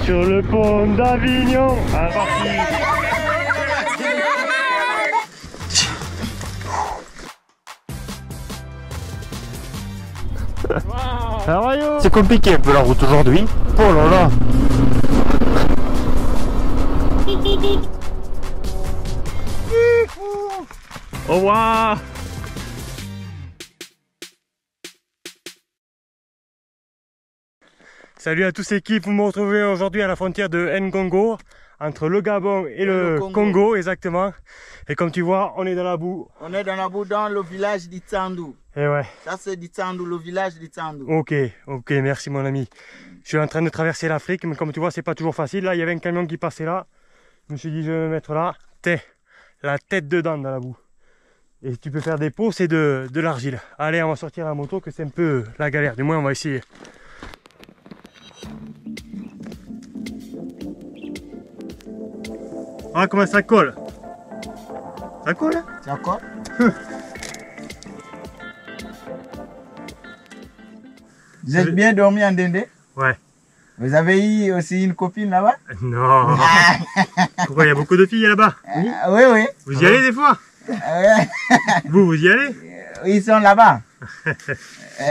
Sur le pont d'Avignon, à partir. C'est compliqué un peu la route aujourd'hui. Oh là là. Au revoir. Salut à tous l'équipe, vous me retrouvez aujourd'hui à la frontière de Ngongo, entre le Gabon et le Congo, exactement. Et comme tu vois, on est dans la boue. On est dans la boue dans le village d'Itsandou. Et ouais. Ça c'est d'Itsandou, le village d'Itsandou. Ok, merci mon ami. Je suis en train de traverser l'Afrique, mais comme tu vois, c'est pas toujours facile. Là, il y avait un camion qui passait là. Je me suis dit, je vais me mettre là. La tête dedans dans la boue. Et tu peux faire des pots, c'est de l'argile. Allez, on va sortir la moto, que c'est un peu la galère. Du moins, on va essayer. Ah, comment ça colle? Ça colle? Ça colle? Vous êtes bien dormi en Dendé? Ouais. Vous avez eu aussi une copine là-bas? Non. Pourquoi il y a beaucoup de filles là-bas? Oui, oui. Vous y allez des fois? Vous y allez? Ils sont là-bas.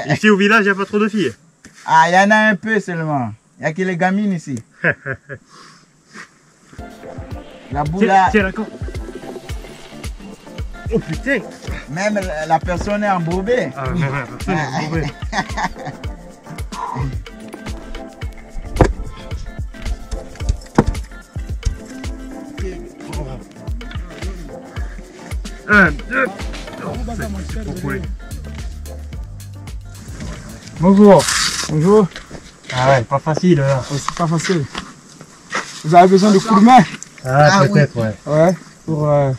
Ici au village, il n'y a pas trop de filles? Ah, il y en a un peu seulement. Il n'y a que les gamines ici. La boue là. Tiens, d'accord. Oh putain! Même la personne est embourbée. Ah, même la personne est embourbée. Un, deux. Bonjour. Bonjour. Ah ouais, pas facile là. C'est pas facile. Vous avez besoin de coups de main? Ah, peut-être, ouais. Ouais. Pour. Je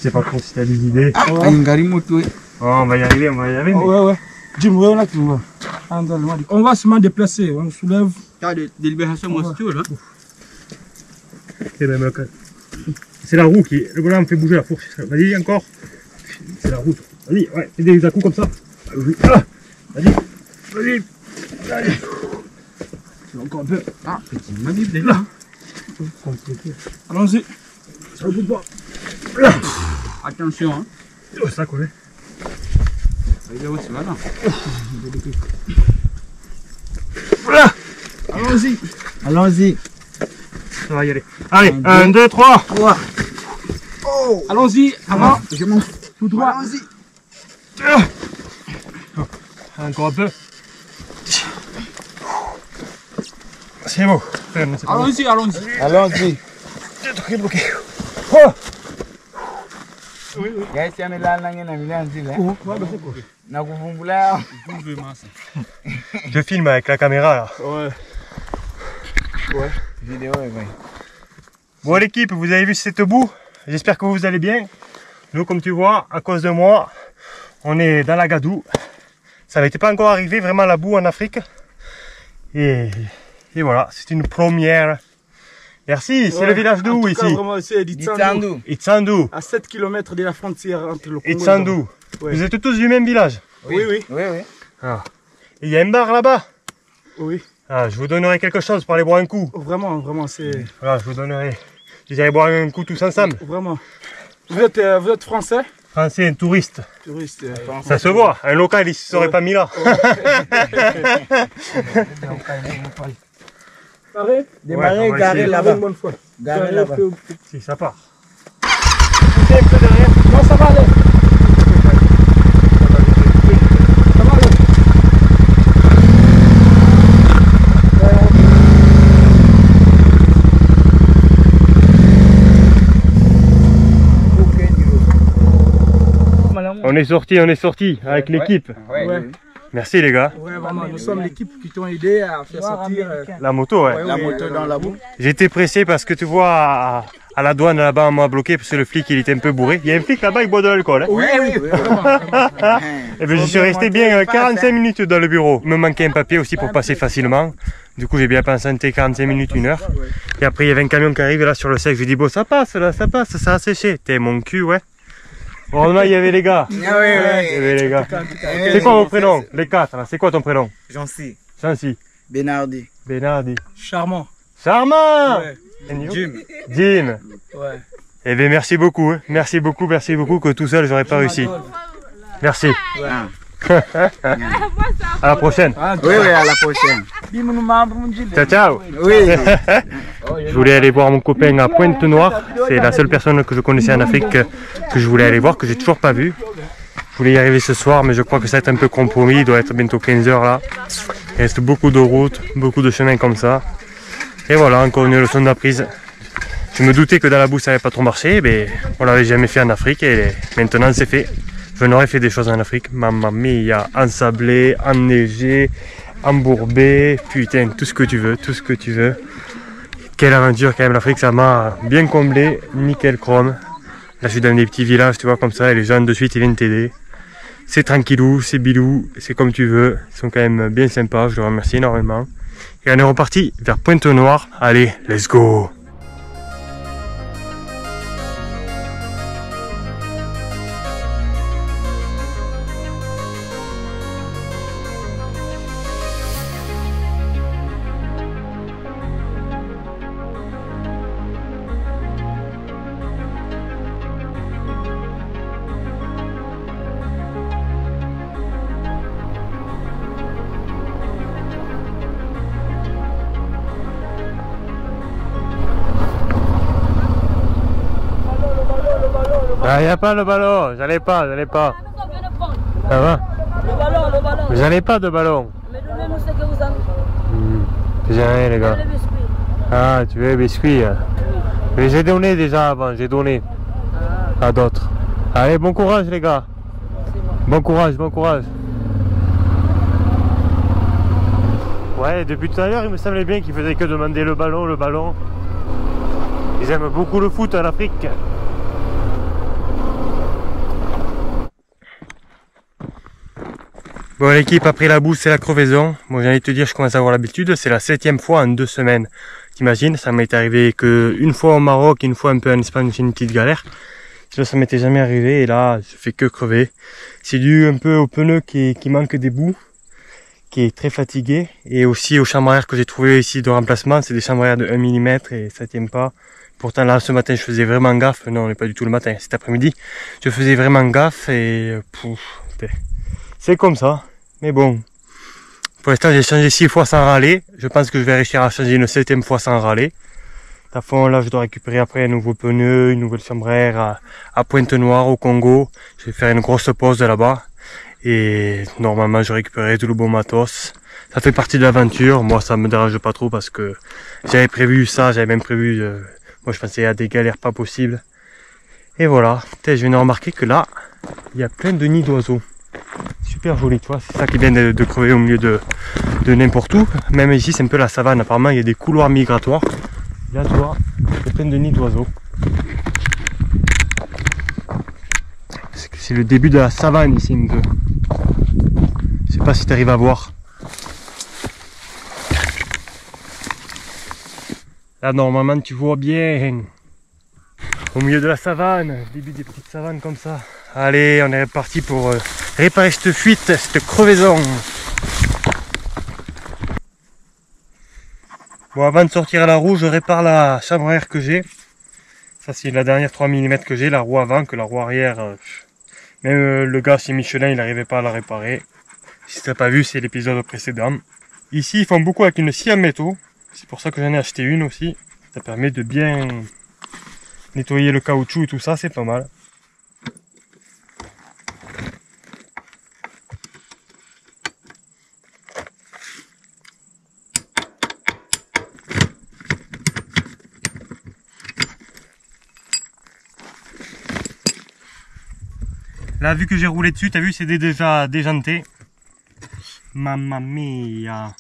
sais pas trop si t'as des idées. Ouais. Oh, on va y arriver, mais... Ouais. Dis-moi, on a tout. On va seulement déplacer. On soulève. Délibération monstrueuse là. C'est même le cas. C'est la roue qui. Le volant me fait bouger la fourche. Vas-y, encore. C'est la roue. Vas-y, ouais, fais des à-coups comme ça. Vas-y. Allez. Encore un peu. Ah, petit manip déjà. Allons-y. Ça ne bouge pas. Attention, hein. Oh, ça colle. Voilà. Allons-y. Allons-y. Ça va y aller. Allez, 1, 2, 3. Oh. Allons-y. Avant. Je monte. Tout droit. Allons-y. Encore un peu. C'est bon. Allons-y. Allons-y. Le truc est bloqué. Oh. Guys, on est là, on est là. Je filme avec la caméra là. Ouais. Vidéo, ouais. Bon l'équipe, vous avez vu cette boue? J'espère que vous allez bien. Nous, comme tu vois, à cause de moi, on est dans la gadoue. Ça n'était pas encore arrivé vraiment la boue en Afrique. Et voilà, c'est une première. Merci, c'est le village d'où ici? C'est d'Itsandou. Itsandou. À 7 km de la frontière entre le Congo et Itsandou. Ouais. Vous êtes tous du même village? Oui. Ah. Et il y a un bar là-bas? Oui. Ah, je vous donnerai quelque chose pour aller boire un coup. Vraiment, c'est. Voilà, je vous donnerai. Vous allez boire un coup tous ensemble. Vraiment. Vous êtes français? Français, un touriste. Touriste. Ça se voit, un local il ne serait pas mis là. Carré? Démarrer, Ouais, garer là-bas. Une bonne fois. Garer là-bas. Si ça part. Poussez un peu derrière. Non, ça va aller. Ça va aller. On est sorti avec l'équipe. Ouais. Merci les gars. Ouais, vraiment, nous sommes l'équipe qui t'ont aidé à faire sortir. La moto, ouais. La moto dans la boue. J'étais pressé parce que tu vois, à la douane là-bas, on m'a bloqué parce que le flic il était un peu bourré. Il y a un flic là-bas, il boit de l'alcool. Hein. Oui, vraiment. Et bien, je suis resté bien 45 minutes dans le bureau. Il me manquait un papier aussi pour passer facilement. Du coup, j'ai bien patienté 45 minutes, 1 heure. Et après, il y avait un camion qui arrive là sur le sec. Je lui dis, bon, ça passe là, ça passe, ça a séché. T'es mon cul, ouais. Heureusement, il y avait les gars. Ah oui, Il y avait les gars. C'est quoi mon prénom? Les 4, là. C'est quoi ton prénom? Jancy. Chancy. Benardi. Benardi. Charmant. Charmant. Ouais. And you? Jim. Jim. Ouais. Eh bien, merci beaucoup. Hein. Merci beaucoup, que tout seul, j'aurais pas réussi. Merci. À la prochaine. Oui, oui, à la prochaine. Ciao, ciao. Oui. Je voulais aller voir mon copain à Pointe-Noire. C'est la seule personne que je connaissais en Afrique que je voulais aller voir, que j'ai toujours pas vu. Je voulais y arriver ce soir, mais je crois que ça va être un peu compromis. Il doit être bientôt 15 h là. Il reste beaucoup de routes, beaucoup de chemins comme ça. Et voilà, encore une leçon d'apprise. Je me doutais que dans la boue ça n'avait pas trop marché, mais on l'avait jamais fait en Afrique et maintenant c'est fait. Je n'aurais fait des choses en Afrique, mamma mia, ensablé, enneigé, embourbé, putain, tout ce que tu veux, tout ce que tu veux. Quelle aventure quand même, l'Afrique, ça m'a bien comblé, nickel chrome. Là je suis dans des petits villages, tu vois, comme ça, et les gens de suite ils viennent t'aider. C'est tranquillou, c'est bilou, c'est comme tu veux, ils sont quand même bien sympas, je les remercie énormément. Et on est reparti vers Pointe-Noire, allez, let's go! Ah, y a pas le ballon, j'allais pas. Ça va? Le ballon. Mais j'en ai pas de ballon. Mais donnez-nous ce que vous avez. J'ai rien les gars. Le biscuit. Ah, tu veux les biscuits hein? Mais j'ai donné déjà avant, j'ai donné à d'autres. Allez, bon courage les gars. Bon courage. Ouais, depuis tout à l'heure, il me semblait bien qu'ils faisaient que demander le ballon. Ils aiment beaucoup le foot en Afrique. Bon, l'équipe a pris la boue, c'est la crevaison. Bon, j'ai envie de te dire, je commence à avoir l'habitude. C'est la 7e fois en 2 semaines. T'imagines, ça m'est arrivé que une fois au Maroc, une fois un peu en Espagne, c'est une petite galère. Sinon, ça m'était jamais arrivé et là, je fais que crever. C'est dû un peu au pneu qui manque des bouts, qui est très fatigué. Et aussi aux chambres à air que j'ai trouvé ici de remplacement. C'est des chambres à air de 1 mm et ça tient pas. Pourtant là, ce matin, je faisais vraiment gaffe. Non, on n'est pas du tout le matin, cet après-midi. Je faisais vraiment gaffe et c'est comme ça. Mais bon, pour l'instant j'ai changé 6 fois sans râler. Je pense que je vais réussir à changer une 7e fois sans râler. À fond là je dois récupérer après un nouveau pneu, une nouvelle chambre à air à Pointe-Noire au Congo. Je vais faire une grosse pause là-bas. Et normalement je récupérerai tout le bon matos. Ça fait partie de l'aventure. Moi ça me dérange pas trop parce que j'avais prévu ça, j'avais même prévu... moi je pensais à des galères pas possibles. Et voilà, je viens de remarquer que là, il y a plein de nids d'oiseaux. Super joli, tu vois, c'est ça qui vient de crever au milieu de n'importe où. Même ici, c'est un peu la savane. Apparemment, il y a des couloirs migratoires. Là, tu vois, il y a plein de nids d'oiseaux. C'est le début de la savane ici, un peu. Je sais pas si tu arrives à voir. Là, normalement, tu vois bien. Au milieu de la savane, début des petites savanes comme ça. Allez, on est reparti pour réparer cette fuite, cette crevaison. Bon, avant de sortir à la roue, je répare la chambre à air que j'ai. Ça, c'est la dernière 3 mm que j'ai, la roue avant, que la roue arrière. Même le gars chez Michelin, il n'arrivait pas à la réparer. Si tu n'as pas vu, c'est l'épisode précédent. Ici, ils font beaucoup avec une scie en métaux. C'est pour ça que j'en ai acheté une aussi. Ça permet de bien nettoyer le caoutchouc et tout ça, c'est pas mal. Là, vu que j'ai roulé dessus, t'as vu, c'est déjà déjanté. Mamma mia.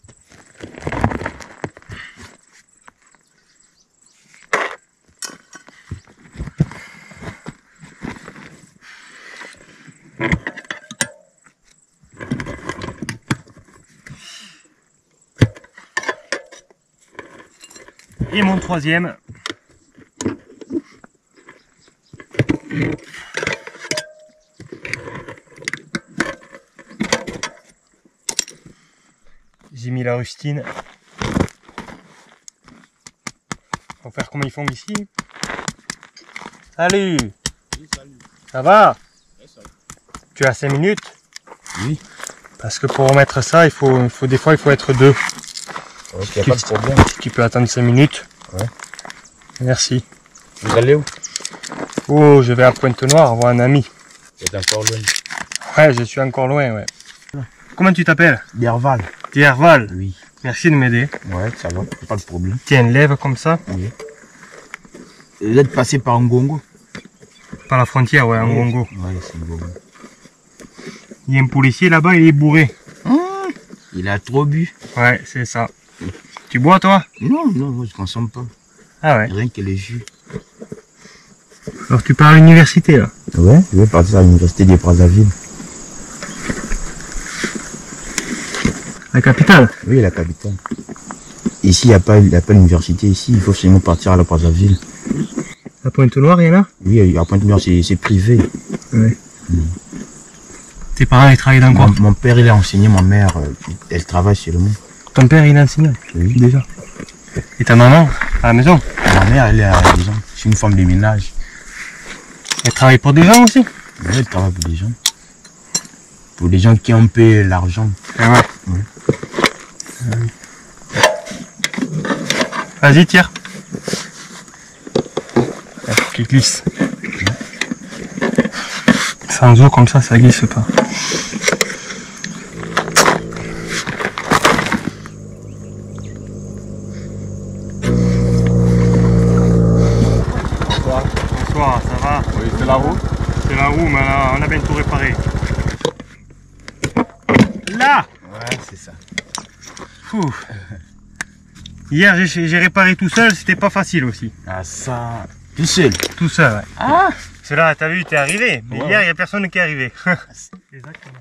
Et mon troisième. J'ai mis la rustine. On va faire comme ils font ici. Salut. Oui, salut. Ça va? Oui, ça va. Tu as 5 minutes? Oui. Parce que pour remettre ça, des fois il faut être 2. Ok, pas de problème. Tu peux attendre 5 minutes. Ouais. Merci. Vous allez où? Oh, je vais à Pointe-Noire voir un ami. C'est encore loin. Ouais, je suis encore loin, ouais. Comment tu t'appelles? Derval. Derval. Oui. Merci de m'aider. Ouais, ça va, pas de problème. Tiens, lève comme ça. Oui. Vous êtes passé par Ngongo? Par la frontière, ouais, en Ngongo. Ouais, c'est Ngongo. Il y a un policier là-bas, il est bourré. Il a trop bu. Ouais, c'est ça. Tu bois, toi? Non, non, je consomme pas. Ah ouais. Rien que les jus. Alors tu pars à l'université, là? Ouais, je vais partir à l'université de Brazzaville. La capitale? Oui, la capitale. Ici, il n'y a pas l'université. Ici, il faut seulement partir à la Brazzaville. À Pointe-Noire, il y en a? Oui, à Pointe-Noire, c'est privé. Ouais. Tes parents, ils travaillent dans quoi? Mon père, il a enseigné, ma mère, elle travaille seulement. Ton père, il est enseignant? Oui. Déjà. Et ta maman? À la maison? Ma mère, elle est à la maison. C'est une femme de ménage. Elle travaille pour des gens aussi? Oui, elle travaille pour des gens. Pour des gens qui ont un peu l'argent. Ah ouais. Ouais. Vas-y, tire. Qui glisse. Sans eau comme ça glisse pas. Bonsoir, ça va? Oui, c'est la roue. C'est la roue, mais on a bien tout réparé. Là! Ouais, c'est ça. Fou. Hier, j'ai réparé tout seul, c'était pas facile aussi. Ah, ça. Tout seul? Tout seul, ouais. Ah! Cela, t'as vu, t'es arrivé. Mais ouais, hier, il n'y a personne qui est arrivé. Exactement.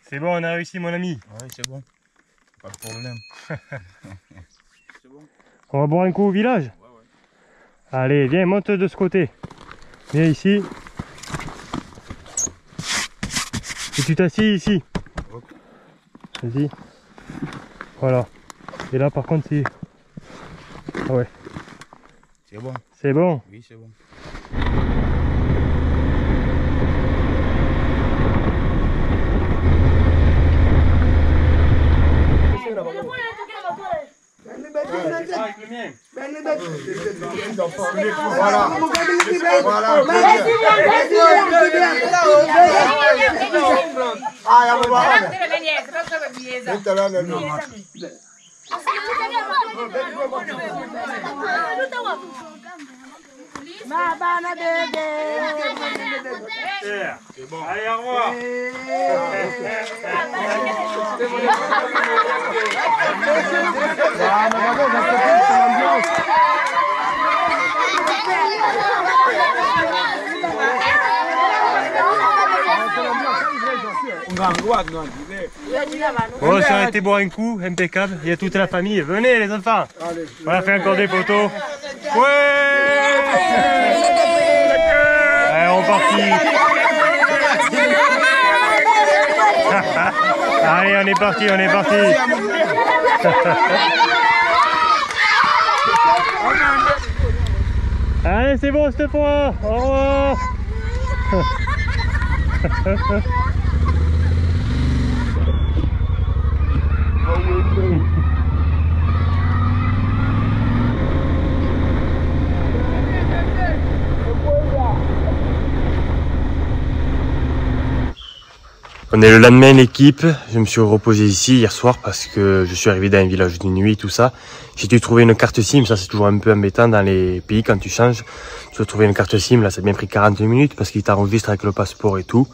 C'est bon, on a réussi, mon ami. Ouais, c'est bon. Pas de problème. C'est bon. On va boire un coup au village? Ouais, ouais. Allez, viens, monte de ce côté. Viens ici. Et tu t'assis ici. Vas-y. Voilà. Et là, par contre, c'est... Ah ouais. C'est bon? C'est bon? Oui, c'est bon. C'est bon. Allez, au revoir. Bon, ça aurait été boire un coup, impeccable. Il y a toute la famille. Venez les enfants. On a fait encore des photos. Ouais. Allez, on est parti. Allez, on est parti, on est parti. Allez, c'est bon cette fois. Au revoir. On est le lendemain l'équipe, je me suis reposé ici hier soir parce que je suis arrivé dans un village de nuit, tout ça. J'ai dû trouver une carte SIM, ça c'est toujours un peu embêtant dans les pays quand tu changes. Tu dois trouver une carte SIM, là ça a bien pris 40 minutes parce qu'il t'enregistre avec le passeport et tout.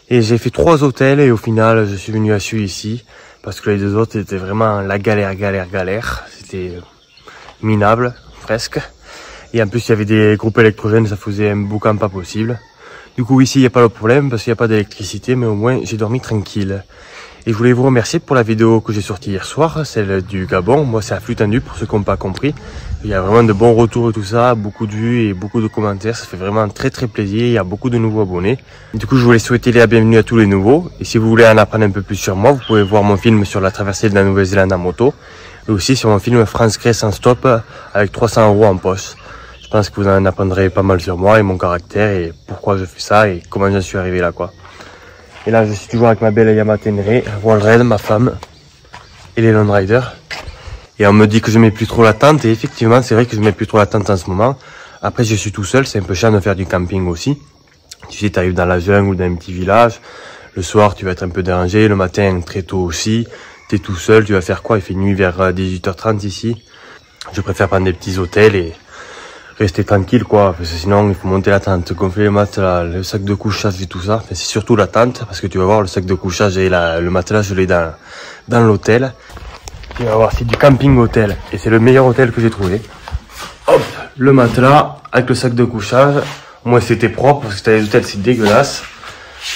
Et j'ai fait 3 hôtels et au final je suis venu à celui ici parce que les 2 autres étaient vraiment la galère. C'était minable presque. Et en plus il y avait des groupes électrogènes, ça faisait un boucan pas possible. Du coup ici il n'y a pas le problème parce qu'il n'y a pas d'électricité, mais au moins j'ai dormi tranquille. Et je voulais vous remercier pour la vidéo que j'ai sortie hier soir, celle du Gabon. Moi, c'est à flux tendu pour ceux qui n'ont pas compris. Il y a vraiment de bons retours et tout ça, beaucoup de vues et beaucoup de commentaires. Ça fait vraiment très plaisir. Il y a beaucoup de nouveaux abonnés. Du coup, je voulais souhaiter la bienvenue à tous les nouveaux. Et si vous voulez en apprendre un peu plus sur moi, vous pouvez voir mon film sur la traversée de la Nouvelle-Zélande en moto. Et aussi sur mon film France Crée sans stop avec 300 € en poche. Je pense que vous en apprendrez pas mal sur moi et mon caractère et pourquoi je fais ça et comment j'en suis arrivé là, quoi. Et là, je suis toujours avec ma belle Yamaha Tenere, Walred, ma femme, et les Lone Riders. Et on me dit que je mets plus trop la tente, et effectivement, c'est vrai que je mets plus trop la tente en ce moment. Après, je suis tout seul, c'est un peu chiant de faire du camping aussi. Tu sais, tu arrives dans la jungle ou dans un petit village, le soir, tu vas être un peu dérangé, le matin, très tôt aussi. Tu es tout seul, tu vas faire quoi? Il fait nuit vers 18h30 ici. Je préfère prendre des petits hôtels et rester tranquille, quoi, parce que sinon il faut monter la tente, gonfler les matelas, le sac de couchage et tout ça. Enfin, c'est surtout la tente, parce que tu vas voir le sac de couchage et le matelas, je l'ai dans l'hôtel. Tu vas voir, c'est du camping hôtel et c'est le meilleur hôtel que j'ai trouvé. Hop, le matelas avec le sac de couchage. Moi, c'était propre parce que t'as les hôtels, c'est dégueulasse.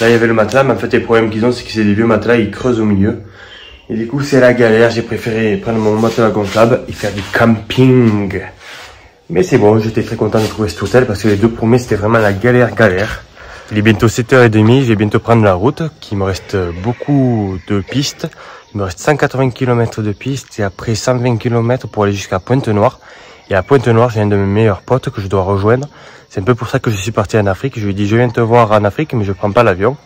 Là, il y avait le matelas, mais en fait, les problèmes qu'ils ont, c'est que c'est des vieux matelas, ils creusent au milieu. Et du coup, c'est la galère. J'ai préféré prendre mon matelas gonflable et faire du camping. Mais c'est bon, j'étais très content de trouver cet hôtel parce que les deux premiers, c'était vraiment la galère. Il est bientôt 7h30, je vais bientôt prendre la route, qu'il me reste beaucoup de pistes. Il me reste 180 km de pistes et après 120 km pour aller jusqu'à Pointe-Noire. Et à Pointe-Noire, j'ai un de mes meilleurs potes que je dois rejoindre. C'est un peu pour ça que je suis parti en Afrique. Je lui ai dit, je viens te voir en Afrique, mais je prends pas l'avion.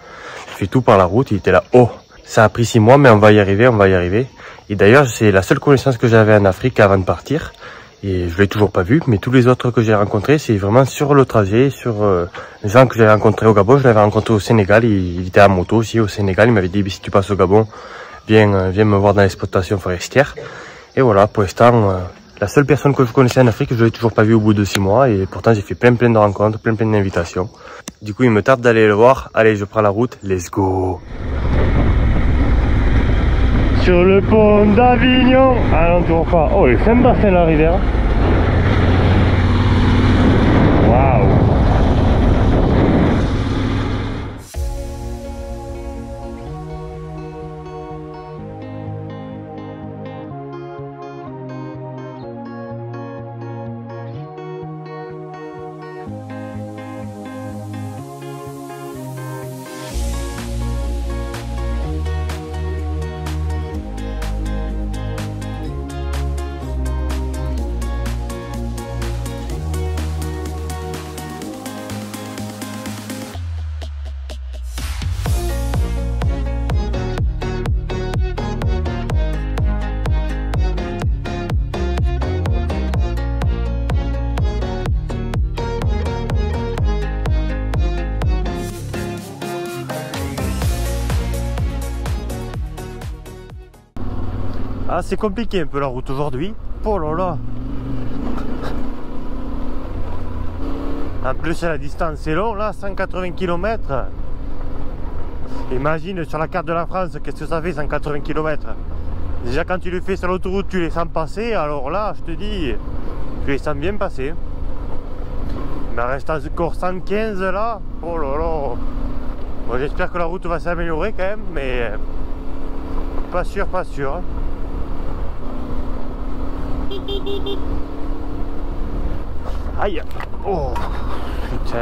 Je fais tout par la route. Il était là, oh, ça a pris 6 mois, mais on va y arriver. Et d'ailleurs, c'est la seule connaissance que j'avais en Afrique avant de partir. Et je l'ai toujours pas vu, mais tous les autres que j'ai rencontrés, c'est vraiment sur le trajet, sur les gens que j'ai rencontrés au Gabon. Je l'avais rencontré au Sénégal, il était à moto aussi au Sénégal. Il m'avait dit, si tu passes au Gabon, viens me voir dans l'exploitation forestière. Et voilà, pour l'instant, la seule personne que je connaissais en Afrique, je l'ai toujours pas vu au bout de 6 mois. Et pourtant, j'ai fait plein de rencontres, plein d'invitations. Du coup, il me tarde d'aller le voir. Allez, je prends la route, let's go! Sur le pont d'Avignon, alentour pas. Oh, il est sympa la rivière. Waouh. Ah, c'est compliqué un peu la route aujourd'hui. Oh là là. En plus la distance est longue là, 180 km. Imagine sur la carte de la France, qu'est-ce que ça fait 180 km. Déjà quand tu le fais sur l'autoroute, tu les sens passer. Alors là, je te dis, tu les sens bien passer. Mais il reste encore 115 là. Oh là là. Bon, j'espère que la route va s'améliorer quand même, mais pas sûr. Aïe. Oh putain.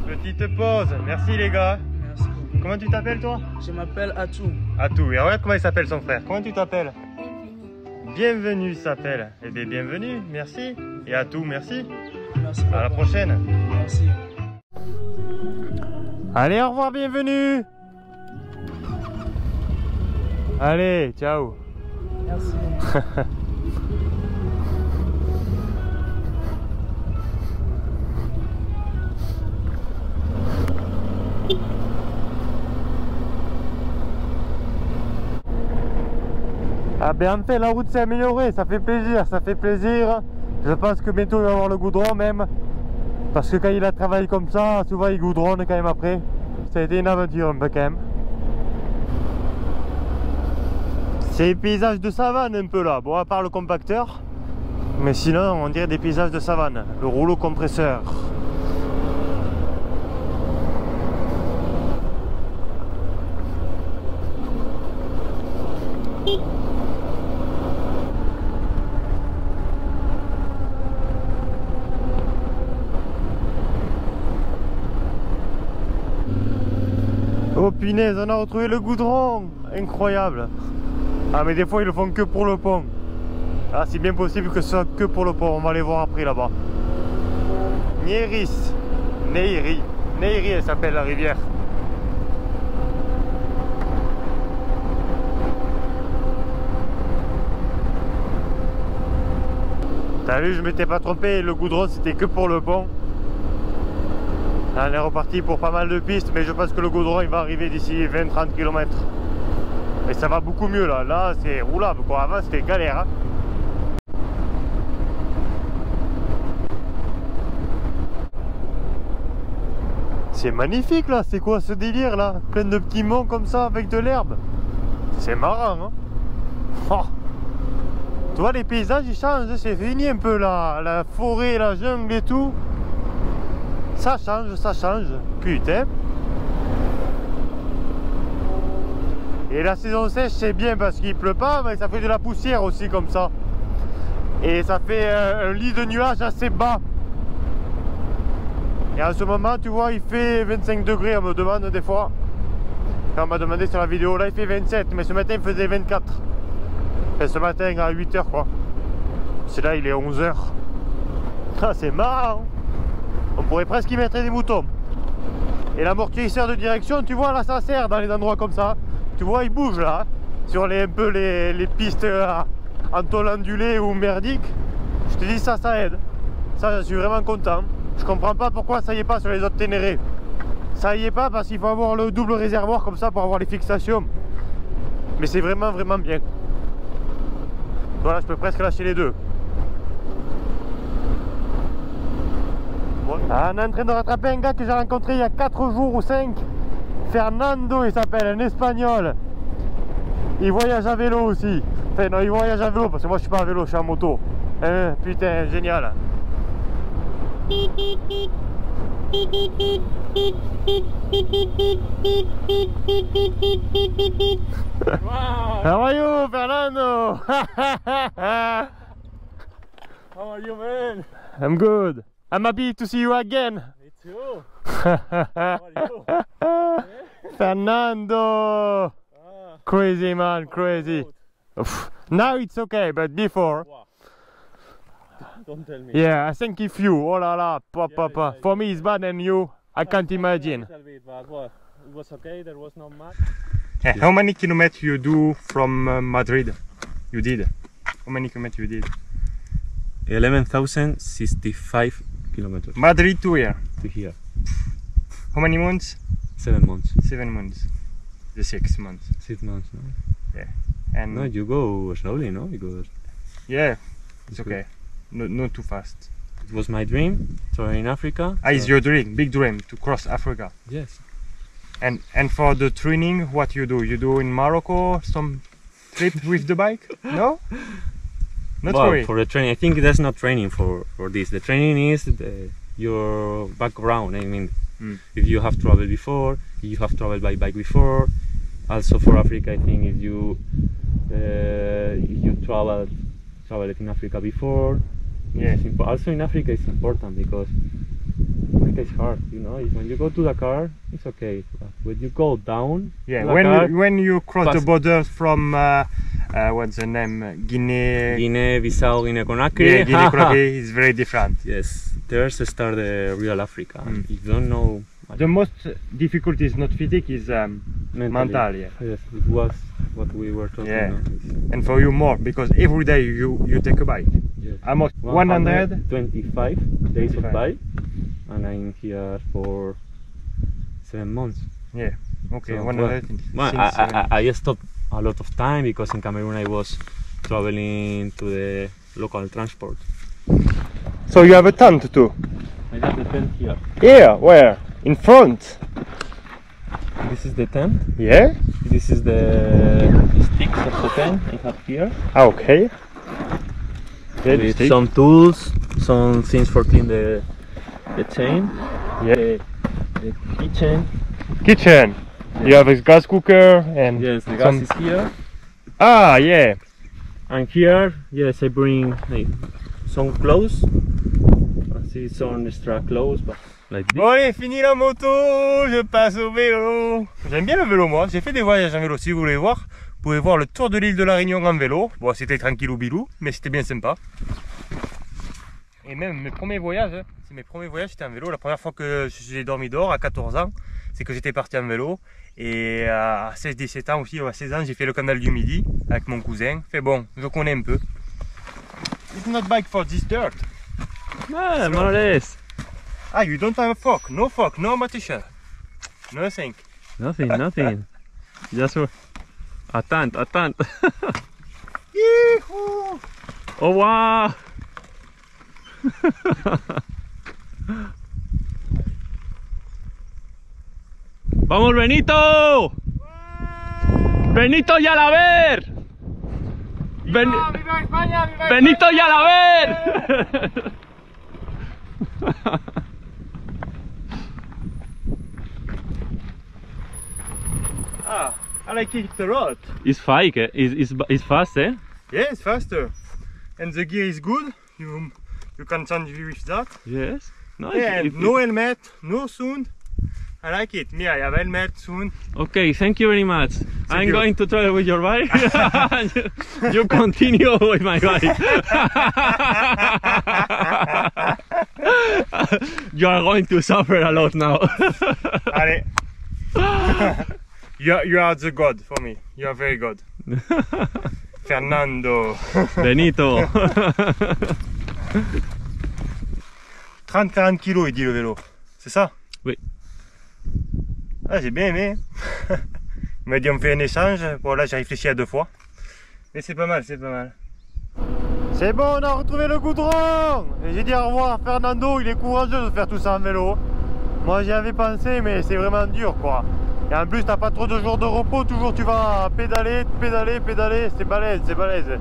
Petite pause, merci les gars. Merci. Comment tu t'appelles toi? Je m'appelle Atou. Atou, et regarde comment il s'appelle son frère. Comment tu t'appelles? Bienvenue s'appelle. Eh bien bienvenue, merci. Et Atou, merci. Merci. À la prochaine. Merci. Allez, au revoir, bienvenue. Allez, ciao. Merci. Ah ben enfin la route s'est améliorée, ça fait plaisir. Je pense que bientôt il va y avoir le goudron même. Parce que quand il a travaillé comme ça, souvent il goudronne quand même après. Ça a été une aventure un peu quand même. C'est des paysages de savane un peu là, bon à part le compacteur. Mais sinon on dirait des paysages de savane. Le rouleau compresseur. Oh punaise, on a retrouvé le goudron! Incroyable! Ah mais des fois ils le font que pour le pont. Ah c'est bien possible que ce soit que pour le pont, on va aller voir après là-bas. Nieris, Neiri elle s'appelle la rivière. T'as vu, je m'étais pas trompé, le goudron c'était que pour le pont. On est reparti pour pas mal de pistes, mais je pense que le goudron il va arriver d'ici 20-30 km. Et ça va beaucoup mieux là, là c'est roulable quoi, avant c'était galère. Hein. C'est magnifique là, c'est quoi ce délire là? Plein de petits monts comme ça avec de l'herbe. C'est marrant hein. Oh. Tu vois les paysages ils changent, c'est fini un peu là, la forêt, la jungle et tout. Ça change, putain. Et la saison sèche c'est bien parce qu'il pleut pas, mais ça fait de la poussière aussi comme ça. Et ça fait un lit de nuages assez bas. Et en ce moment tu vois il fait 25 degrés, on me demande des fois. Quand on m'a demandé sur la vidéo là il fait 27, mais ce matin il faisait 24. Enfin, ce matin à 8h quoi. C'est là il est 11h. Ah c'est marrant. On pourrait presque y mettre des moutons. Et l'amortisseur de direction, tu vois là ça sert dans les endroits comme ça. Tu vois il bouge là. Sur un peu les pistes en tôle ondulée ou merdique. Je te dis ça aide. Ça je suis vraiment content. Je comprends pas pourquoi ça y est pas sur les autres Ténéré. Ça y est pas parce qu'il faut avoir le double réservoir comme ça pour avoir les fixations. Mais c'est vraiment bien. Voilà, je peux presque lâcher les deux. Ah, on est en train de rattraper un gars que j'ai rencontré il y a 4 jours ou 5. Fernando il s'appelle, un espagnol. Il voyage à vélo aussi. Enfin non, il voyage à vélo parce que moi je suis pas à vélo, je suis en moto. Putain, génial. Wow. How are you, Fernando? How are you, man? I'm good. I'm happy to see you again. Me too. How are you? Fernando! Crazy man, crazy. Good. Now it's okay, but before. Wow. Don't tell me. Yeah, I think if you, oh la la, papa. For me it's bad and you, I can't imagine. A little bit, but what? It was okay, there was not much. Yeah, how many kilometers you do from Madrid? You did? How many kilometers you did? 11,065 kilometers Madrid to here. to here. How many months? 7 months. 7 months. The 6 months. 6 months, no? And No, you go slowly, no? Because yeah, it's It's okay. Not too fast. it was my dream to in Africa. Ah, it's so- your dream, big dream, to cross Africa. Yes. And for the training, what you do? You do in Morocco some trip with the bike? No? Not Well, really. for the training, I think that's not training for this. The training is your background. I mean, if you have traveled before, if you have traveled by bike before. Also for Africa, I think if you traveled in Africa before. Yeah. Also in Africa, it's important because Africa is hard. You know, when you go to Dakar, it's okay. But when you go down, Yeah, to Dakar, when you cross the Pass- border from what's the name? Guinea. Guinea-Bissau, Guinea-Conakry. Yeah, Guinea-Conakry is very different. Yes, there's start the real Africa. Mm. If you don't know The most difficult is not physical, is mentally. mental. Yeah. Yes, it was what we were talking Yeah. about. And for you more because every day you take a bike. Yes. Almost 100. 125 days of 25. bike, and I'm here for 7 months. Yeah. Okay. So, 100. Well, I stopped a lot of time because in Cameroon I was traveling to the local transport. So you have a tent too. I got the tent here. Here, where? In front? This is the tent. Yeah? This is the sticks of the tent I have here. Ah, okay. Yeah, the With stick. some tools, some things for clean the chain. Yeah. The kitchen. Kitchen. You have a gas cooker and Yes, the gas some... is here. Ah, yeah. And here, yes, I bring like, some clothes. I see some extra clothes, but like this. Bon allez, fini la moto, je passe au vélo. J'aime bien le vélo moi, j'ai fait des voyages en vélo si vous voulez voir. Vous pouvez voir le tour de l'île de la Réunion en vélo. Bon, c'était tranquillou bilou, mais c'était bien sympa. Et même mes premiers voyages, hein, c'est mes premiers voyages, c'était en vélo. La première fois que j'ai dormi dehors à 14 ans, c'est que j'étais parti en vélo. Et à 16-17 ans aussi, à 16 ans, j'ai fait le canal du Midi avec mon cousin. Fait bon, je connais un peu. It's not bike for this dirt. Ah, more or less. Ah, you don't have a fork, no matisha. Nothing. Nothing, nothing. Just for a tent, a tent. Yee-hoo! Oh wow! ¡Vamos, Benito! ¡Benito y a la ver! ¡Viva España! ¡Viva ¡Benito y a la ver! Ah, I like it a lot. It's fast, it's fast, eh? Yeah, it's faster. And the gear is good. You can change with that. Yes. No, Yeah, and no helmet, no sound. I like it. Me, I have helmet soon. Okay, thank you very much. I'm you. going to travel with your bike. You continue with my bike. You are going to suffer a lot now. Allez. You are the god for me. You are very good. Fernando. Benito. 30-40 kilos, il dit le vélo. C'est ça? Oui. Ah, j'ai bien aimé. Il m'a dit on fait un échange. Bon, là j'ai réfléchi à 2 fois. Mais c'est pas mal, c'est pas mal. C'est bon, on a retrouvé le goudron. Et j'ai dit au revoir à Fernando, il est courageux de faire tout ça en vélo. Moi j'y avais pensé, mais c'est vraiment dur quoi. Et en plus t'as pas trop de jours de repos, toujours tu vas pédaler, c'est balèze, c'est balèze.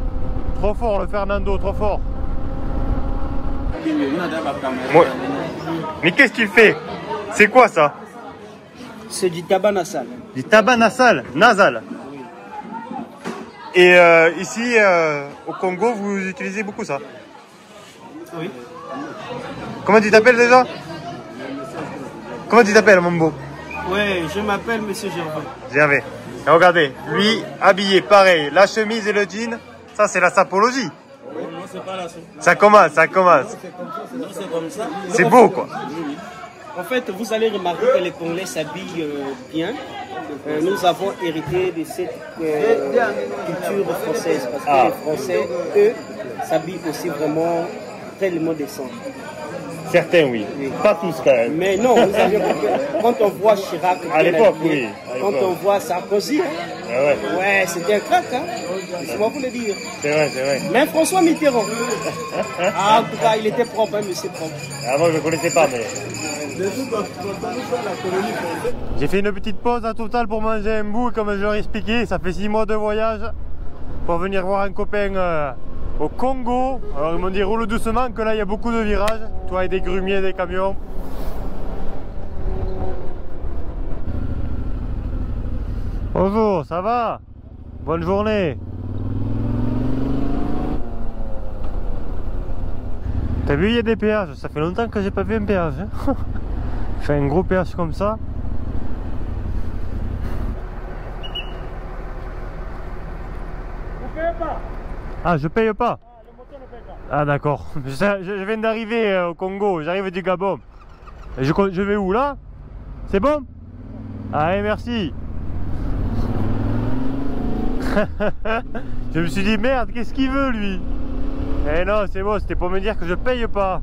Trop fort le Fernando, trop fort. Moi. Mais qu'est-ce qu'il fait? C'est quoi ça? C'est du tabac nasal. Du tabac nasal. Et ici au Congo, vous utilisez beaucoup ça? Oui. Comment tu t'appelles déjà? Comment tu t'appelles, mon beau? Oui, je m'appelle Monsieur Gervais. Gervais. Et regardez, lui habillé pareil, la chemise et le jean, ça c'est la sapologie. Non, c'est pas la soupe. Ça commence. C'est comme ça. C'est beau quoi. En fait, vous allez remarquer que les Congolais s'habillent bien. Nous avons hérité de cette culture française parce que les Français, eux, s'habillent aussi vraiment tellement décent. Certains oui, pas tous quand même. Mais non, vous avez compris. Quand on voit Chirac, À l'époque oui. quand on voit Sarkozy, hein, ouais, c'était un crack, hein. C'est moi vous le dire. C'est vrai, c'est vrai. Même François Mitterrand. Ah, en tout cas, il était propre, hein, monsieur propre. Avant je ne connaissais pas mais... J'ai fait une petite pause à Total pour manger un bout, comme je leur ai expliqué, ça fait 6 mois de voyage pour venir voir un copain au Congo. Alors ils m'ont dit roule doucement que là il y a beaucoup de virages, toi et des grumiers, des camions. Bonjour, ça va? Bonne journée. T'as vu, il y a des péages, ça fait longtemps que j'ai pas vu un péage. Hein. Fait un gros péage comme ça. Vous payez pas? Ah, je paye pas? Ah, le moteur ne paye pas. Ah d'accord. Je viens d'arriver au Congo, j'arrive du Gabon. Et je vais où là? C'est bon? Allez, merci. Je me suis dit merde, qu'est-ce qu'il veut lui? Eh non, c'est bon, c'était pour me dire que je paye pas.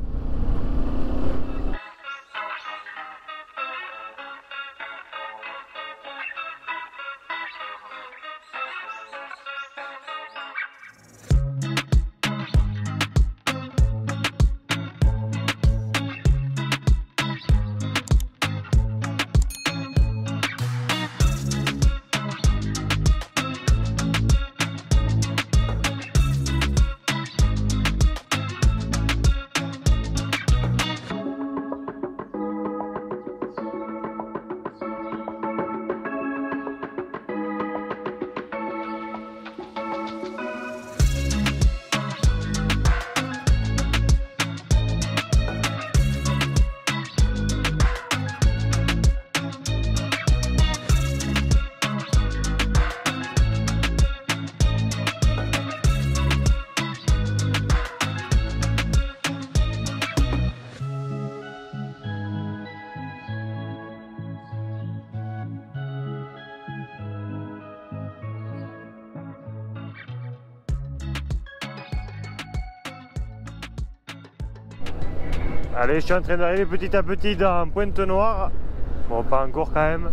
Allez, je suis en train d'arriver petit à petit dans Pointe-Noire. Bon, pas encore quand même,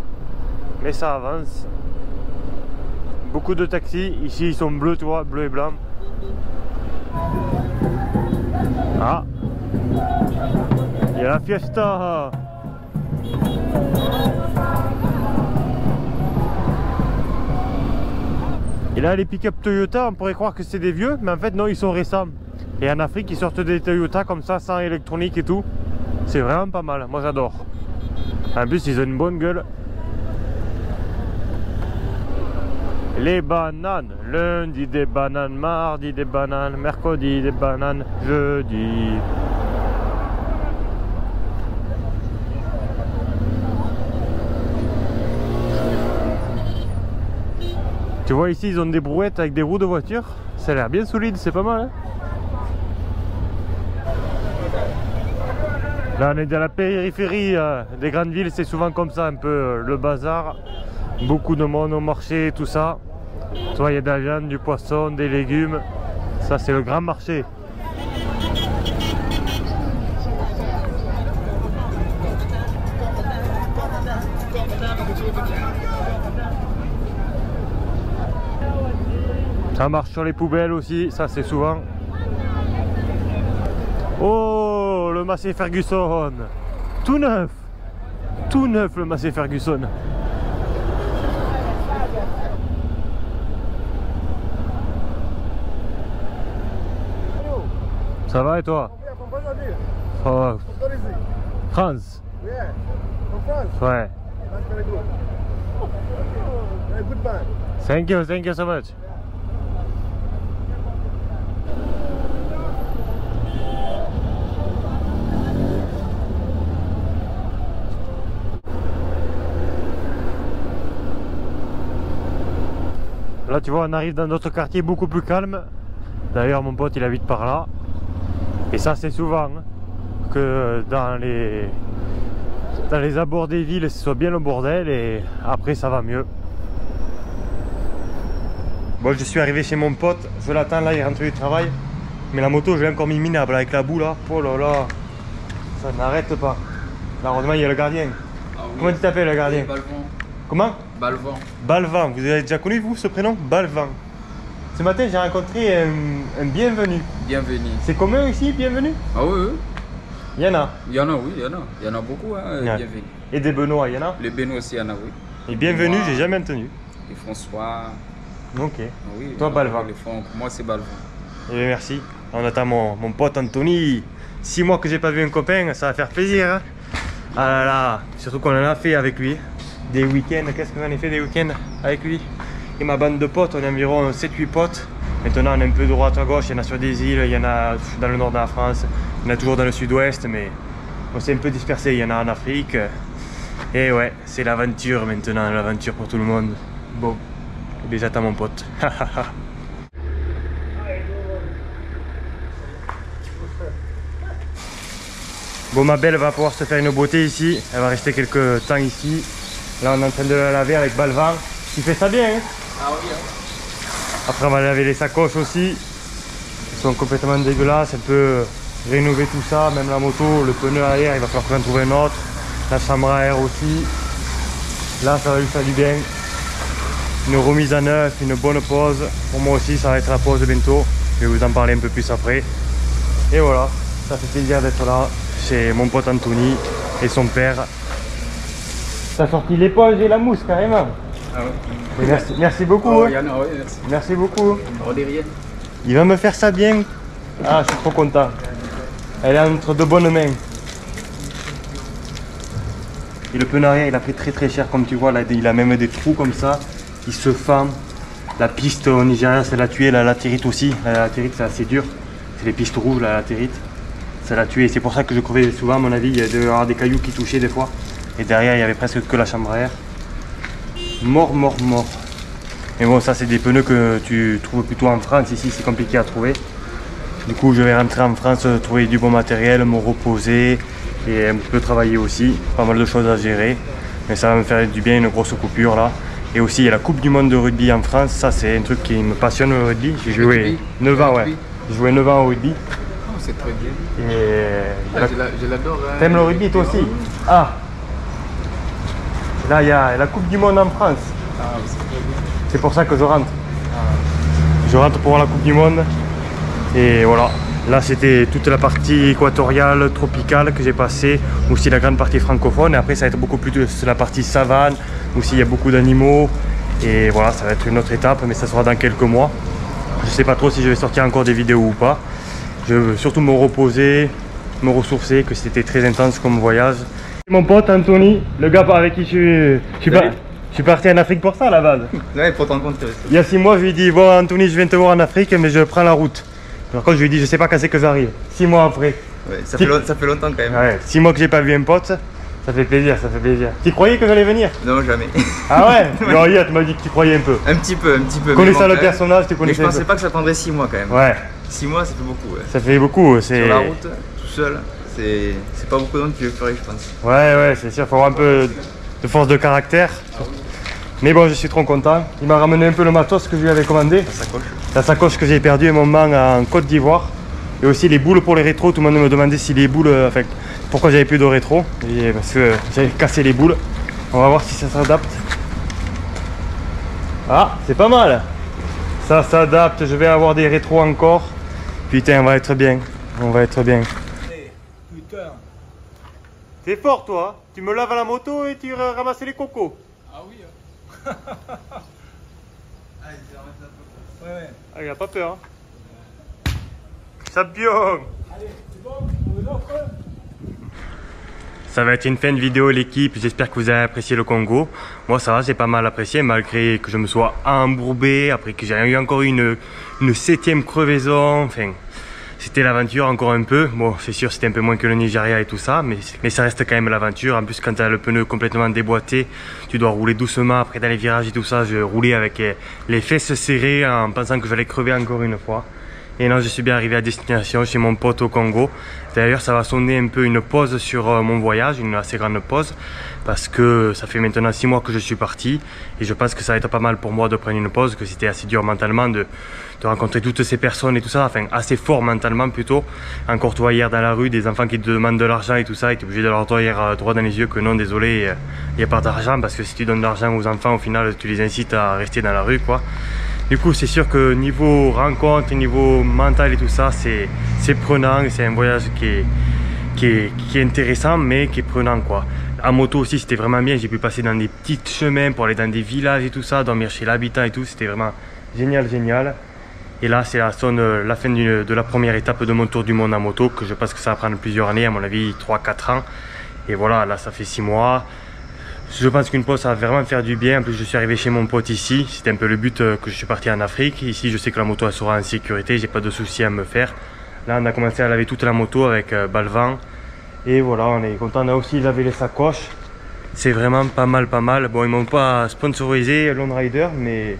mais ça avance. Beaucoup de taxis. Ici, ils sont bleus, tu vois, bleu et blanc. Ah, il y a la fiesta. Et là, les pick-up Toyota, on pourrait croire que c'est des vieux, mais en fait, non, ils sont récents. Et en Afrique, ils sortent des Toyota comme ça, sans électronique et tout. C'est vraiment pas mal, moi j'adore. En plus, ils ont une bonne gueule. Les bananes, lundi des bananes, mardi des bananes, mercredi des bananes, jeudi. Tu vois ici, ils ont des brouettes avec des roues de voiture. Ça a l'air bien solide, c'est pas mal. Hein. Là, on est dans la périphérie des grandes villes, c'est souvent comme ça, un peu le bazar. Beaucoup de monde au marché, tout ça. Tu vois, il y a de la viande, du poisson, des légumes. Ça, c'est le grand marché. Ça marche sur les poubelles aussi, ça c'est souvent. Oh, le Massey Ferguson. Tout neuf. Tout neuf le Massey Ferguson. Ça va et toi? Oh. France. Ouais. Thank you so much. Là tu vois, on arrive dans notre quartier beaucoup plus calme. D'ailleurs mon pote il habite par là. Et ça c'est souvent hein, que dans les abords des villes ce soit bien le bordel et après ça va mieux. Bon, je suis arrivé chez mon pote, je l'attends là, il rentre du travail. Mais la moto je l'ai encore mis minable avec la boue là. Oh là là, ça n'arrête pas. Là heureusement il y a le gardien. Ah oui. Comment tu t'appelles le gardien? Balvan. Comment? Balvan. Balvan, vous avez déjà connu vous ce prénom? Balvan. Ce matin j'ai rencontré un bienvenu. Bienvenu. C'est commun ici, bienvenu? Ah oui, oui. Il y en a? Il y en a, oui, il y en a. Il y en a beaucoup, hein, ouais. Bienvenu. Et des Benoît, il y en a? Les Benoît aussi, il y en a, oui. Et bienvenu, j'ai jamais entendu. Et François. Ok. Ah oui, toi, Balvan. Pour moi, c'est Balvan. Eh bien, merci. On attend mon pote Anthony. 6 mois que j'ai pas vu un copain, ça va faire plaisir. Hein. Ah là là, surtout qu'on en a fait avec lui. Des week-ends, qu'est-ce qu'on en a fait des week-ends avec lui? Et ma bande de potes, on est environ 7-8 potes. Maintenant, on est un peu de droite à gauche. Il y en a sur des îles, il y en a dans le nord de la France, il y en a toujours dans le sud-ouest, mais on s'est un peu dispersé. Il y en a en Afrique. Et ouais, c'est l'aventure maintenant, l'aventure pour tout le monde. Bon, et j'attends mon pote. Bon, ma belle va pouvoir se faire une beauté ici. Elle va rester quelques temps ici. Là, on est en train de la laver avec Balvan. Il fait ça bien, hein? Ah oui, hein. Après, on va laver les sacoches aussi. Ils sont complètement dégueulasses. On peut rénover tout ça. Même la moto, le pneu arrière, il va falloir qu'on en trouve un autre. La chambre à air aussi. Là, ça va lui faire du bien. Une remise à neuf, une bonne pause. Pour moi aussi, ça va être la pause bientôt. Je vais vous en parler un peu plus après. Et voilà, ça fait plaisir d'être là chez mon pote Anthony et son père. Ça a sorti l'éponge et la mousse carrément. Ah ouais. Merci beaucoup. Oh, Yana, ouais, merci. Merci beaucoup. Il va me faire ça bien. Ah, je suis trop content. Elle est entre de bonnes mains. Et le pneu arrière, il a pris très cher comme tu vois. Là, il a même des trous comme ça. Il se fend. La piste au Nigeria, c'est la tuée. La latérite aussi. La latérite, c'est assez dur. C'est les pistes rouges, la latérite. Ça l'a tué. C'est pour ça que je crevais souvent, à mon avis. Il y devait y avoir des cailloux qui touchaient des fois. Et derrière, il y avait presque que la chambre à air. Mort. Mais bon, ça, c'est des pneus que tu trouves plutôt en France. Ici, c'est compliqué à trouver. Du coup, je vais rentrer en France, trouver du bon matériel, me reposer et un peu travailler aussi. Pas mal de choses à gérer. Mais ça va me faire du bien, une grosse coupure là. Et aussi, il y a la Coupe du Monde de rugby en France. Ça, c'est un truc qui me passionne, le rugby. J'ai joué 9 ans, ouais. J'ai joué 9 ans au rugby. c'est très bien. Et Je l'adore. Hein. t'aimes le rugby toi aussi? Ah, là il y a la Coupe du Monde en France. Ah, c'est très bien. C'est pour ça que je rentre. Je rentre pour voir la Coupe du Monde. Et voilà. Là c'était toute la partie équatoriale, tropicale que j'ai passée. Aussi la grande partie francophone. Et après ça va être beaucoup plus de la partie savane. Aussi il y a beaucoup d'animaux. Et voilà, ça va être une autre étape. Mais ça sera dans quelques mois. Je sais pas trop si je vais sortir encore des vidéos ou pas. Je veux surtout me reposer, me ressourcer, que c'était très intense comme voyage. Mon pote Anthony, le gars avec qui je suis parti en Afrique pour ça à la base. Ouais, pour te rencontrer. Il y a 6 mois, je lui ai dit, bon Anthony, je viens te voir en Afrique, mais je prends la route. Par contre, je lui ai dit, je sais pas quand c'est que j'arrive. 6 mois après. Ouais, ça fait longtemps quand même. Ouais, 6 mois que j'ai pas vu un pote, ça fait plaisir, ça fait plaisir. Tu croyais que j'allais venir? Non, jamais. Ah ouais? Non, hier, tu m'as dit que tu croyais un peu. Un petit peu. Connaissant le personnage, tu Mais connaissais je pensais pas que ça prendrait 6 mois quand même. Ouais. 6 mois, ça fait beaucoup. Ouais. Ça fait beaucoup. Sur la route, tout seul, c'est pas beaucoup de monde qui le ferait, je pense. Ouais, c'est sûr, il faut avoir un peu de force de caractère. Mais bon, je suis trop content. Il m'a ramené un peu le matos que je lui avais commandé. La sacoche. La sacoche que j'ai perdue un moment en Côte d'Ivoire. Et aussi les boules pour les rétros. Tout le monde me demandait si les boules, enfin, pourquoi j'avais plus de rétro. Et parce que j'avais cassé les boules. On va voir si ça s'adapte. Ah, c'est pas mal. Ça s'adapte, je vais avoir des rétros encore. Putain, on va être bien. On va être bien. Putain. T'es fort toi, hein. Tu me laves à la moto et tu ramasses les cocos. Ah oui. Ouais. Ah, il a pas peur. Hein. Champion. Allez, c'est bon, on est là, frère. Ça va être une fin de vidéo l'équipe, j'espère que vous avez apprécié le Congo. Moi ça va, j'ai pas mal apprécié malgré que je me sois embourbé, après que j'ai eu encore une 7e crevaison, enfin c'était l'aventure encore un peu. Bon c'est sûr c'était un peu moins que le Nigeria et tout ça, mais ça reste quand même l'aventure. En plus quand tu as le pneu complètement déboîté, tu dois rouler doucement après dans les virages et tout ça. Je roulais avec les fesses serrées en pensant que j'allais crever encore une fois. Et non, je suis bien arrivé à destination chez mon pote au Congo. D'ailleurs, ça va sonner un peu une pause sur mon voyage, une assez grande pause, parce que ça fait maintenant 6 mois que je suis parti. Et je pense que ça va être pas mal pour moi de prendre une pause, que c'était assez dur mentalement de rencontrer toutes ces personnes et tout ça, enfin assez fort mentalement plutôt. Encore toi hier dans la rue, des enfants qui te demandent de l'argent et tout ça, et tu es obligé de leur dire droit dans les yeux que non, désolé, il n'y a pas d'argent, parce que si tu donnes de l'argent aux enfants, au final, tu les incites à rester dans la rue, quoi. Du coup, c'est sûr que niveau rencontre, niveau mental et tout ça, c'est prenant. C'est un voyage qui est intéressant, mais qui est prenant, quoi. En moto aussi, c'était vraiment bien. J'ai pu passer dans des petits chemins pour aller dans des villages et tout ça, dormir chez l'habitant et tout. C'était vraiment génial, génial. Et là, c'est la fin de la première étape de mon tour du monde en moto, que je pense que ça va prendre plusieurs années, à mon avis 3-4 ans. Et voilà, là, ça fait 6 mois. Je pense qu'une pause ça va vraiment faire du bien. En plus je suis arrivé chez mon pote ici. C'était un peu le but que je suis parti en Afrique. Ici je sais que la moto elle sera en sécurité. J'ai pas de soucis à me faire. Là on a commencé à laver toute la moto avec Balvan. Et voilà on est content. On a aussi lavé les sacoches. C'est vraiment pas mal. Bon ils m'ont pas sponsorisé Lone Rider, mais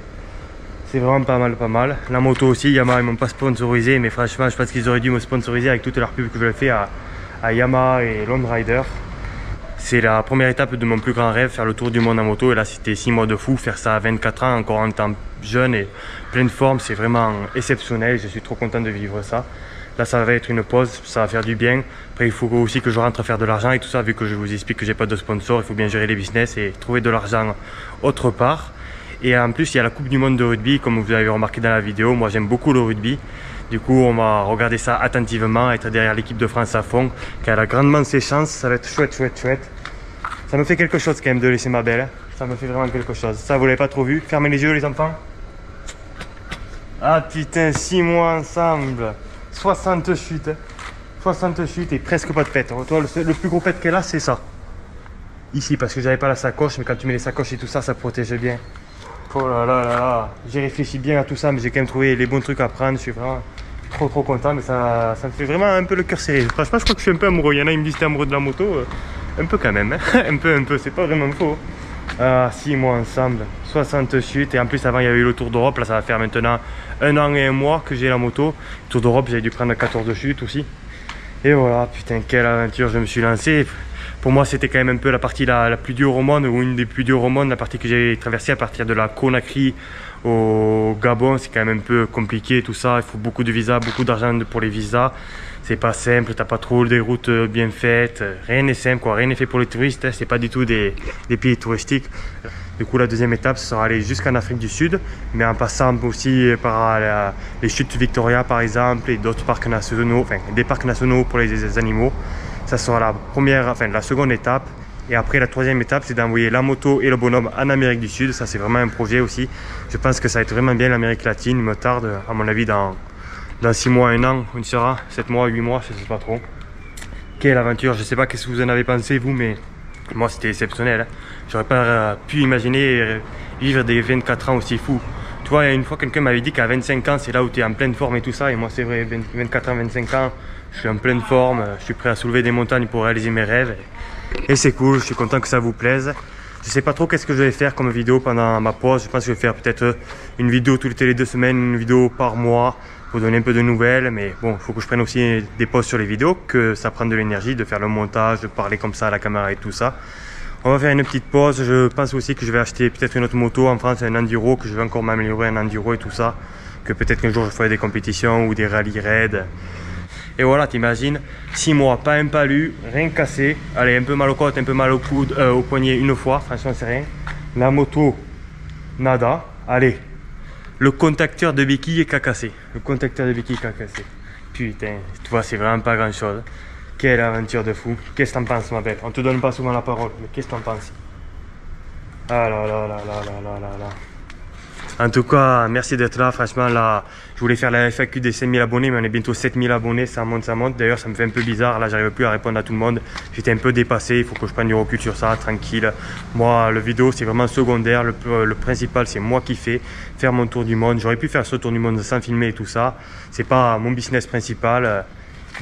c'est vraiment pas mal. La moto aussi Yamaha ils m'ont pas sponsorisé. Mais franchement je pense qu'ils auraient dû me sponsoriser avec toute leur pub que je le fais à Yamaha et Lone Rider. C'est la première étape de mon plus grand rêve, faire le tour du monde en moto. Et là, c'était 6 mois de fou, faire ça à 24 ans, encore en temps jeune et plein de forme. C'est vraiment exceptionnel. Je suis trop content de vivre ça. Là, ça va être une pause, ça va faire du bien. Après, il faut aussi que je rentre faire de l'argent et tout ça. Vu que je vous explique que j'ai pas de sponsor, il faut bien gérer les business et trouver de l'argent autre part. Et en plus, il y a la Coupe du Monde de rugby, comme vous avez remarqué dans la vidéo. Moi, j'aime beaucoup le rugby. Du coup, on va regarder ça attentivement, être derrière l'équipe de France à fond, car elle a grandement ses chances. Ça va être chouette. Ça me fait quelque chose quand même de laisser ma belle. Ça me fait vraiment quelque chose. Ça, vous l'avez pas trop vu? Fermez les yeux, les enfants. Ah putain, 6 mois ensemble. 60 chutes. 60 chutes et presque pas de pète. Toi, le plus gros pète qu'elle a, c'est ça. Ici, parce que j'avais pas la sacoche, mais quand tu mets les sacoches et tout ça, ça protège bien. Oh là là. J'ai réfléchi bien à tout ça, mais j'ai quand même trouvé les bons trucs à prendre. Je suis vraiment trop content, mais ça me fait vraiment un peu le cœur serré. Franchement, je crois que je suis un peu amoureux. Il y en a, ils me disent t'es amoureux de la moto. Un peu quand même, hein. un peu, c'est pas vraiment faux. 6 mois ensemble, 60 chutes. Et en plus, avant, il y avait eu le Tour d'Europe. Là, ça va faire maintenant 1 an et 1 mois que j'ai la moto. Tour d'Europe, j'ai dû prendre 14 chutes aussi. Et voilà, putain, quelle aventure je me suis lancé. Pour moi, c'était quand même un peu la partie la plus dure au monde, ou une des plus dures au monde, la partie que j'ai traversée à partir de la Conakry au Gabon. C'est quand même un peu compliqué tout ça, il faut beaucoup de visas, beaucoup d'argent pour les visas. C'est pas simple, t'as pas trop des routes bien faites, rien n'est simple quoi, rien n'est fait pour les touristes, c'est pas du tout des pays touristiques. Du coup la deuxième étape ce sera aller jusqu'en Afrique du Sud, mais en passant aussi par les chutes Victoria par exemple et d'autres parcs nationaux, enfin des parcs nationaux pour les animaux. Ça sera la seconde étape. Et après la troisième étape c'est d'envoyer la moto et le bonhomme en Amérique du Sud. Ça c'est vraiment un projet aussi. Je pense que ça va être vraiment bien l'Amérique latine, il me tarde à mon avis dans 6 mois, 1 an, on y sera, 7 mois, 8 mois, je sais pas trop. Quelle aventure, je sais pas qu'est-ce que vous en avez pensé vous, mais moi c'était exceptionnel. Hein. J'aurais pas pu imaginer vivre des 24 ans aussi fous. Tu vois, une fois quelqu'un m'avait dit qu'à 25 ans c'est là où tu es en pleine forme et tout ça, et moi c'est vrai, 24 ans, 25 ans, je suis en pleine forme, je suis prêt à soulever des montagnes pour réaliser mes rêves. Et c'est cool, je suis content que ça vous plaise. Je sais pas trop qu'est-ce que je vais faire comme vidéo pendant ma pause, je pense que je vais faire peut-être une vidéo toutes les 2 semaines, une vidéo par mois, pour donner un peu de nouvelles, mais bon, il faut que je prenne aussi des pauses sur les vidéos, que ça prenne de l'énergie, de faire le montage, de parler comme ça à la caméra et tout ça. On va faire une petite pause, je pense aussi que je vais acheter peut-être une autre moto en France, un enduro, que je vais encore m'améliorer en enduro et tout ça, que peut-être qu'un jour je ferai des compétitions ou des rallye raids. Et voilà, t'imagines, 6 mois, pas un palu, rien cassé, allez, un peu mal aux côtes, un peu mal au coude, au poignet une fois, franchement c'est rien. La moto, nada, allez. Le contacteur de béquille est cassé. Le contacteur de béquille est cassé. Putain, tu vois, c'est vraiment pas grand chose. Quelle aventure de fou. Qu'est-ce que t'en penses, ma belle? On te donne pas souvent la parole, mais qu'est-ce que t'en penses? Ah là là là là là là là là. En tout cas, merci d'être là. Franchement, là, je voulais faire la FAQ des 5000 abonnés, mais on est bientôt 7000 abonnés. Ça monte, ça monte. D'ailleurs, ça me fait un peu bizarre. Là, j'arrive plus à répondre à tout le monde. J'étais un peu dépassé. Il faut que je prenne du recul sur ça, tranquille. Moi, le vidéo, c'est vraiment secondaire. Le principal, c'est moi qui fais faire mon tour du monde. J'aurais pu faire ce tour du monde sans filmer et tout ça. C'est pas mon business principal.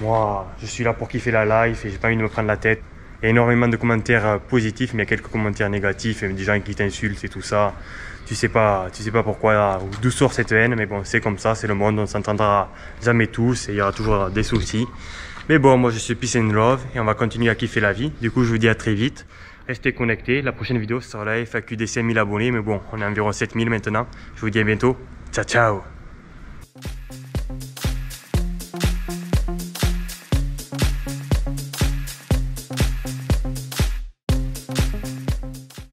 Moi, je suis là pour kiffer la life et j'ai pas envie de me prendre la tête. Il y a énormément de commentaires positifs, mais il y a quelques commentaires négatifs, des gens qui t'insultent et tout ça. Tu sais pas pourquoi, d'où sort cette haine, mais bon, c'est comme ça, c'est le monde, on s'entendra jamais tous et il y aura toujours des soucis. Mais bon, moi je suis Peace and Love et on va continuer à kiffer la vie. Du coup, je vous dis à très vite. Restez connectés. La prochaine vidéo sera la FAQ des 5000 abonnés, mais bon, on est environ 7000 maintenant. Je vous dis à bientôt. Ciao, ciao!